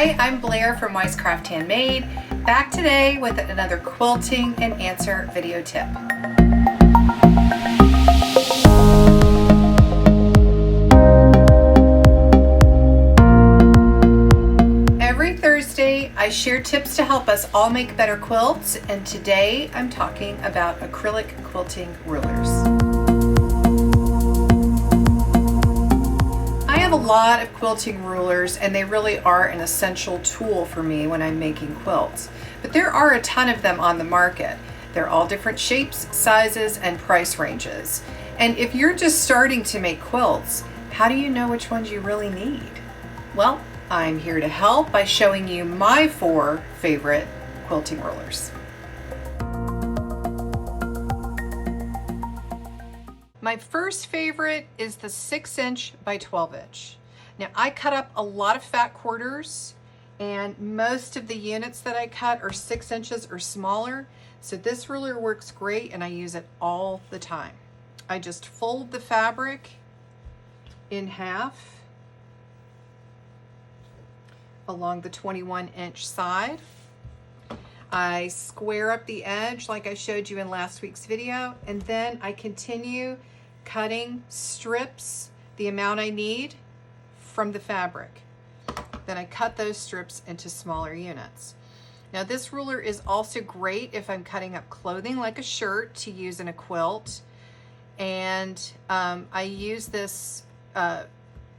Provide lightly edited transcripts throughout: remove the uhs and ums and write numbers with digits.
Hi, I'm Blair from Handmade, back today with another quilting and answer video tip. Every Thursday, I share tips to help us all make better quilts, and today I'm talking about acrylic quilting rulers. I have a lot of quilting rulers, and they really are an essential tool for me when I'm making quilts. But there are a ton of them on the market. They're all different shapes, sizes, and price ranges. And if you're just starting to make quilts, how do you know which ones you really need? Well, I'm here to help by showing you my 4 favorite quilting rulers. My first favorite is the 6" by 12". Now, I cut up a lot of fat quarters, and most of the units that I cut are 6 inches or smaller. So this ruler works great, and I use it all the time. I just fold the fabric in half along the 21-inch side. I square up the edge like I showed you in last week's video, and then I continue cutting strips the amount I need from the fabric. Then I cut those strips into smaller units. Now, this ruler is also great if I'm cutting up clothing like a shirt to use in a quilt, and I use this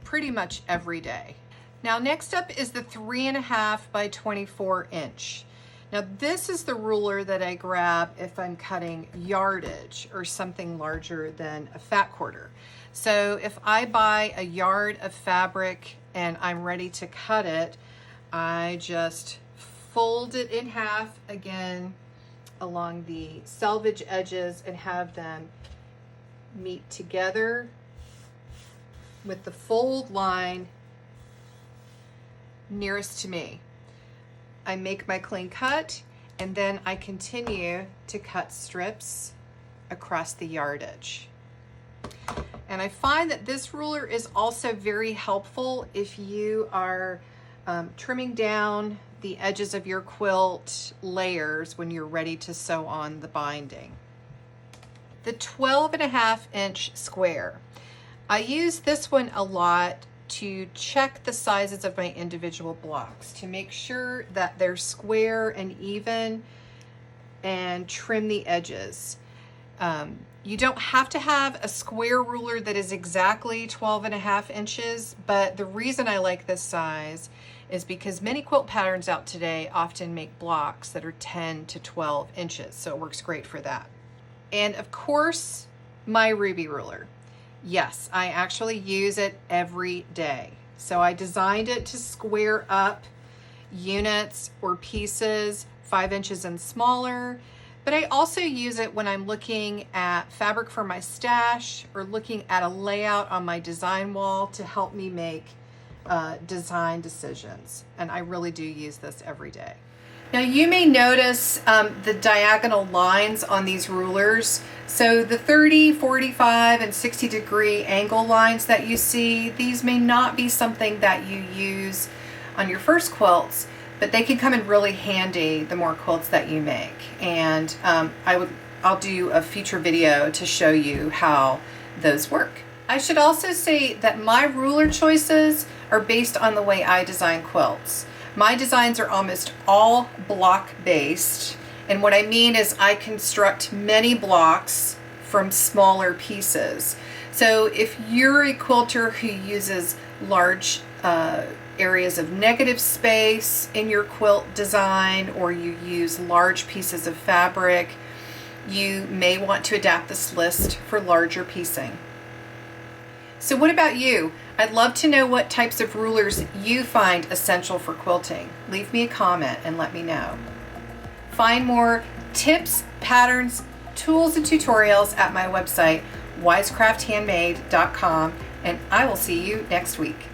pretty much every day. Now, next up is the 3.5" by 24". Now, this is the ruler that I grab if I'm cutting yardage or something larger than a fat quarter. So if I buy a yard of fabric and I'm ready to cut it, I just fold it in half again along the selvage edges and have them meet together with the fold line nearest to me. I make my clean cut, and then I continue to cut strips across the yardage. And I find that this ruler is also very helpful if you are trimming down the edges of your quilt layers when you're ready to sew on the binding. The 12.5" square. I use this one a lot to check the sizes of my individual blocks to make sure that they're square and even, and trim the edges. You don't have to have a square ruler that is exactly 12.5 inches, but the reason I like this size is because many quilt patterns out today often make blocks that are 10 to 12 inches, so it works great for that. And of course, my ruby ruler. Yes, I actually use it every day. So I designed it to square up units or pieces 5 inches and smaller, but I also use it when I'm looking at fabric for my stash or looking at a layout on my design wall to help me make design decisions. And I really do use this every day. Now, you may notice the diagonal lines on these rulers. So the 30, 45, and 60-degree angle lines that you see, these may not be something that you use on your first quilts, but they can come in really handy the more quilts that you make. And I'll do a future video to show you how those work. I should also say that my ruler choices are based on the way I design quilts. My designs are almost all block based, and what I mean is I construct many blocks from smaller pieces. So if you're a quilter who uses large areas of negative space in your quilt design, or you use large pieces of fabric, you may want to adapt this list for larger piecing. So what about you? I'd love to know what types of rulers you find essential for quilting. Leave me a comment and let me know. Find more tips, patterns, tools, and tutorials at my website, wisecrafthandmade.com, and I will see you next week.